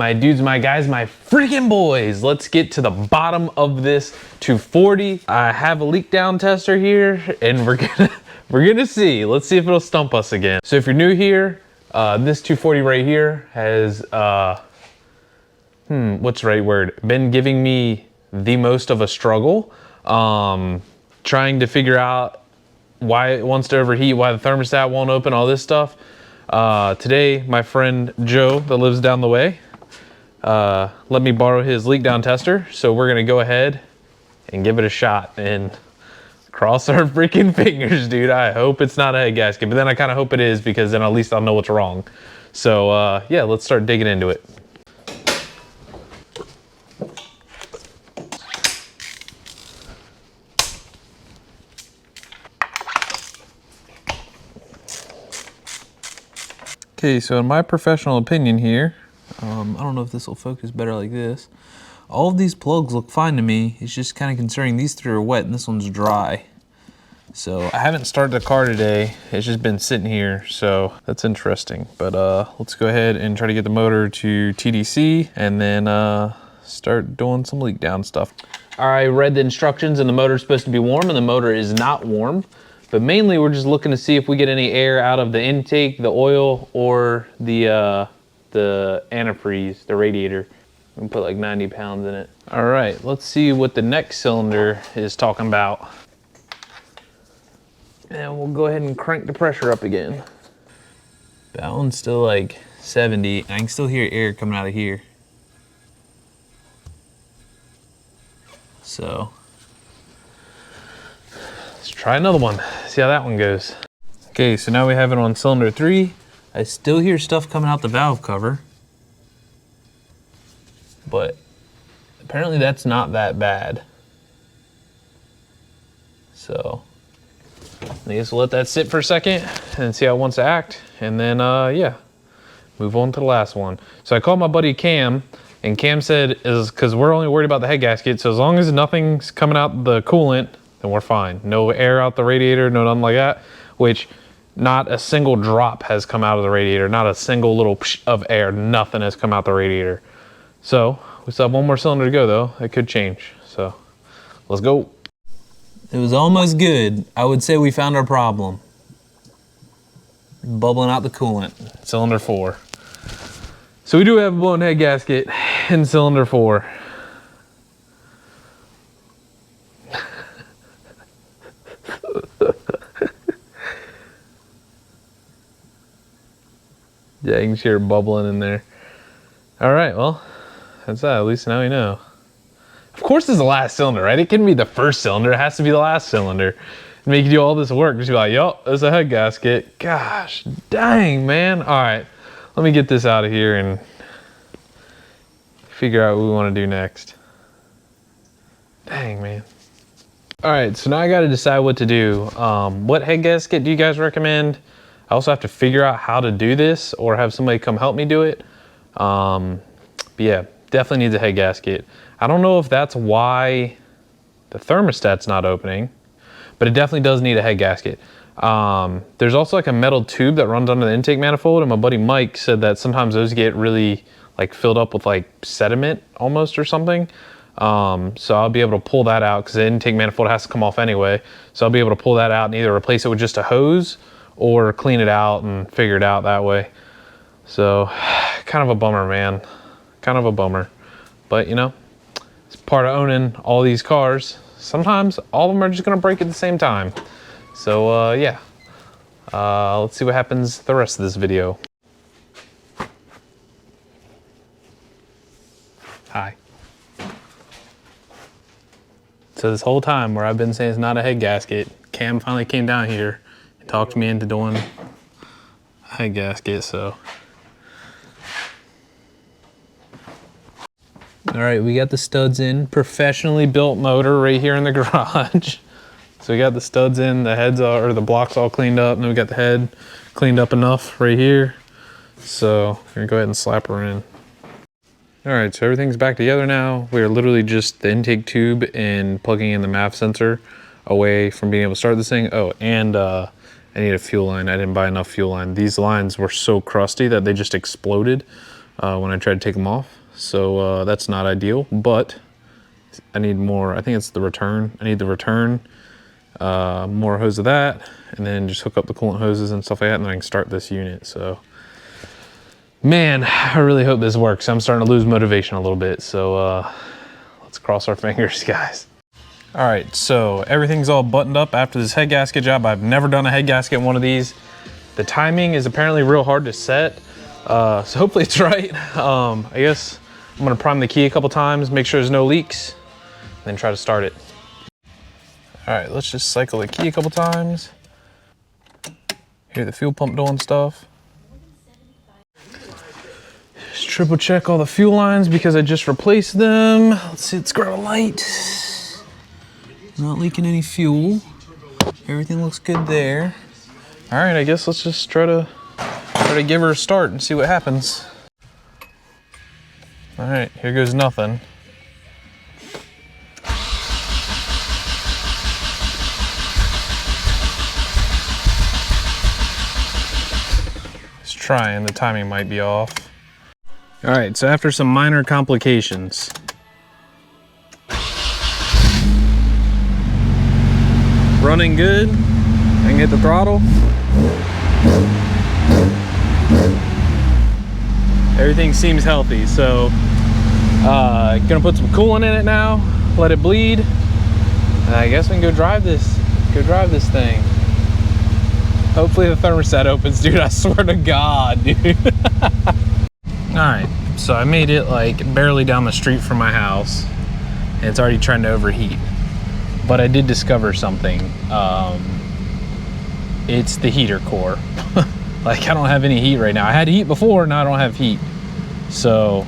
my dudes, my guys, my freaking boys. Let's get to the bottom of this 240. I have a leak down tester here, and we're gonna see. Let's see if it'll stump us again. So if you're new here, this 240 right here has what's the right word? Been giving me the most of a struggle. Trying to figure out why it wants to overheat, why the thermostat won't open, all this stuff. Today, my friend Joe that lives down the way let me borrow his leak down tester. So we're gonna go ahead and give it a shot and cross our freaking fingers, dude. I hope it's not a head gasket, but then I kind of hope it is, because then at least I'll know what's wrong. So yeah, let's start digging into it. Okay, so in my professional opinion here, I don't know if this will focus better like this. All of these plugs look fine to me. It's just kind of concerning these three are wet and this one's dry. So I haven't started the car today. It's just been sitting here, so that's interesting. But let's go ahead and try to get the motor to TDC and then start doing some leak down stuff. All right, read the instructions and the motor's supposed to be warm and the motor is not warm. But mainly we're just looking to see if we get any air out of the intake, the oil, or the antifreeze, the radiator. We put like 90 pounds in it. All right, let's see what the next cylinder is talking about. And we'll go ahead and crank the pressure up again. That one's still like 70. I can still hear air coming out of here. So let's try another one, see how that one goes. Okay, so now we have it on cylinder 3. I still hear stuff coming out the valve cover, but apparently that's not that bad. So I guess we'll let that sit for a second and see how it wants to act, and then yeah, move on to the last one. So I called my buddy Cam, and Cam said, because we're only worried about the head gasket, so as long as nothing's coming out the coolant, then we're fine. No air out the radiator, no nothing like that, which not a single drop has come out of the radiator, not a single little psh of air, nothing has come out the radiator. So we still have one more cylinder to go though. It could change, so let's go. It was almost good. I would say we found our problem. Bubbling out the coolant, cylinder 4. So we do have a blown head gasket in cylinder 4. Yeah, you can hear it bubbling in there. All right, well, that's that. At least now we know. Of course it's the last cylinder, right? It couldn't be the first cylinder. It has to be the last cylinder. Make you do all this work. Just be like, yo, there's a head gasket. Gosh, dang, man. All right, let me get this out of here and figure out what we want to do next. Dang, man. All right, so now I got to decide what to do. What head gasket do you guys recommend? I also have to figure out how to do this or have somebody come help me do it. But yeah, definitely needs a head gasket. I don't know if that's why the thermostat's not opening, but it definitely does need a head gasket. There's also like a metal tube that runs under the intake manifold, and my buddy Mike said that sometimes those get really like filled up with like sediment almost or something. So I'll be able to pull that out because the intake manifold has to come off anyway. So I'll be able to pull that out and either replace it with just a hose or clean it out and figure it out that way. So kind of a bummer, man. Kind of a bummer. But you know, it's part of owning all these cars. Sometimes all of them are just gonna break at the same time. So yeah, let's see what happens the rest of this video. Hi. So this whole time where I've been saying it's not a head gasket, Cam finally came down here and talked me into doing a head gasket, so. All right, we got the studs in. Professionally built motor right here in the garage. So we got the studs in, the heads are, or the blocks all cleaned up, and then we got the head cleaned up enough right here. So we're gonna go ahead and slap her in. All right, so everything's back together now. We are literally just the intake tube and plugging in the MAF sensor away from being able to start this thing. Oh, and I need a fuel line. I didn't buy enough fuel line. These lines were so crusty that they just exploded. when I try to take them off. So that's not ideal, but I need more. I think it's the return. I need the return, more hose of that, and then just hook up the coolant hoses and stuff like that, and then I can start this unit. So man, I really hope this works. I'm starting to lose motivation a little bit. So let's cross our fingers, guys. All right, so everything's all buttoned up after this head gasket job. I've never done a head gasket in one of these. The timing is apparently real hard to set. So hopefully it's right. I guess I'm gonna prime the key a couple times, make sure there's no leaks, and then try to start it. All right, let's just cycle the key a couple times. Hear the fuel pump doing stuff. Just triple check all the fuel lines because I just replaced them. Let's see, let's grab a light. Not leaking any fuel. Everything looks good there. All right, I guess let's just try to give her a start and see what happens. All right, here goes nothing. Just trying, the timing might be off. All right, so after some minor complications, running good. I can hit the throttle. Everything seems healthy, so gonna put some coolant in it now, let it bleed, and I guess we can go drive this thing. Hopefully the thermostat opens, dude. I swear to God, dude. All right, so I made it like barely down the street from my house, and it's already trying to overheat. But I did discover something. It's the heater core. Like, I don't have any heat right now. I had heat before, now I don't have heat. So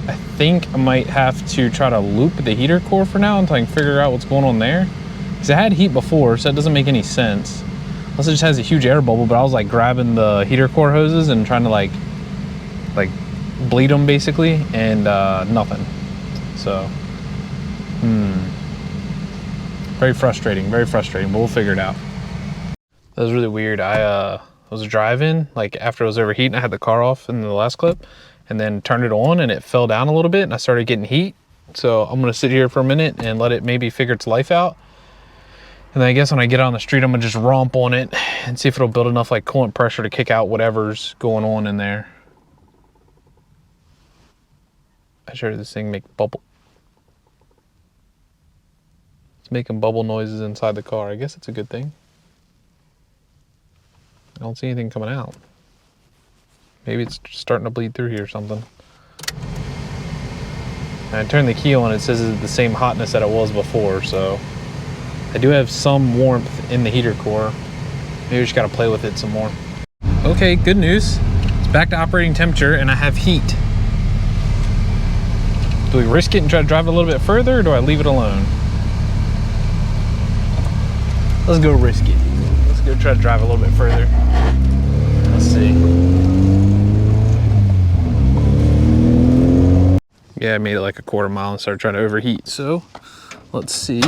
I think I might have to try to loop the heater core for now until I can figure out what's going on there. Because I had heat before, so that doesn't make any sense. Unless it just has a huge air bubble, but I was like grabbing the heater core hoses and trying to like bleed them basically, and nothing. So, very frustrating, but we'll figure it out. That was really weird. I was driving, like after it was overheating, I had the car off in the last clip, and then turned it on and it fell down a little bit and I started getting heat. So I'm gonna sit here for a minute and let it maybe figure its life out. And then I guess when I get on the street, I'm gonna just romp on it and see if it'll build enough like coolant pressure to kick out whatever's going on in there. I sure this thing make bubble. It's making bubble noises inside the car. I guess it's a good thing. I don't see anything coming out. Maybe it's starting to bleed through here or something. And I turned the key on, it says it's the same hotness that it was before, so I do have some warmth in the heater core. Maybe we just gotta play with it some more. Okay, good news. It's back to operating temperature and I have heat. Do we risk it and try to drive a little bit further, or do I leave it alone? Let's go risk it. Let's go try to drive a little bit further. Let's see. Yeah, I made it like a quarter mile and started trying to overheat. So let's see.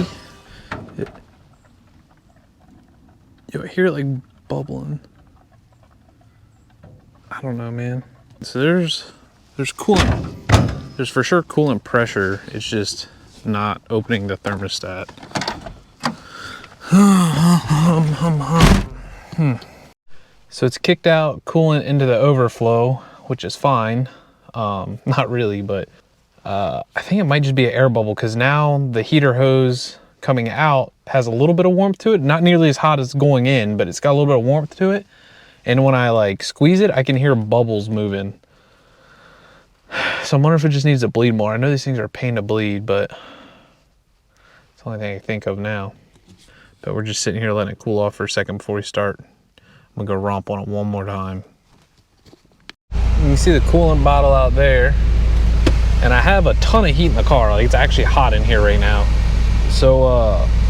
Yo, I hear it like bubbling. I don't know, man. So there's coolant. There's for sure coolant pressure. It's just not opening the thermostat. So it's kicked out coolant into the overflow, which is fine. Not really, but I think it might just be an air bubble, because now the heater hose coming out has a little bit of warmth to it. Not nearly as hot as going in, but it's got a little bit of warmth to it. And when I like squeeze it, I can hear bubbles moving. So I'm wondering if it just needs to bleed more. I know these things are a pain to bleed, but it's the only thing I can think of now. But we're just sitting here letting it cool off for a second before we start. I'm gonna go romp on it one more time. You can see the coolant bottle out there. And I have a ton of heat in the car. Like, it's actually hot in here right now. So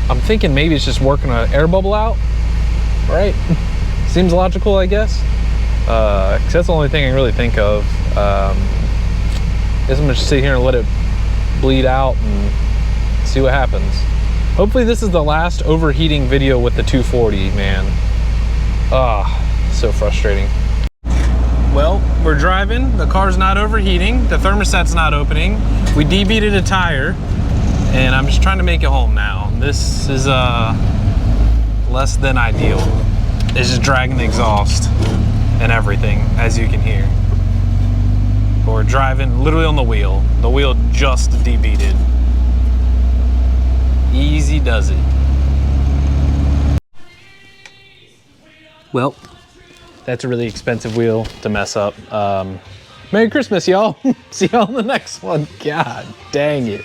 I'm thinking maybe it's just working an air bubble out, right? Seems logical, I guess. Cause that's the only thing I can really think of. I guess I'm gonna just sit here and let it bleed out and see what happens. Hopefully this is the last overheating video with the 240, man. Ah, so frustrating. Well, we're driving, the car's not overheating, the thermostat's not opening, we debeated a tire, and I'm just trying to make it home now. This is less than ideal. It's just dragging the exhaust and everything, as you can hear. But we're driving literally on the wheel. The wheel just debeated. Easy does it. Well, that's a really expensive wheel to mess up. Merry Christmas, y'all. See y'all in the next one. God dang it.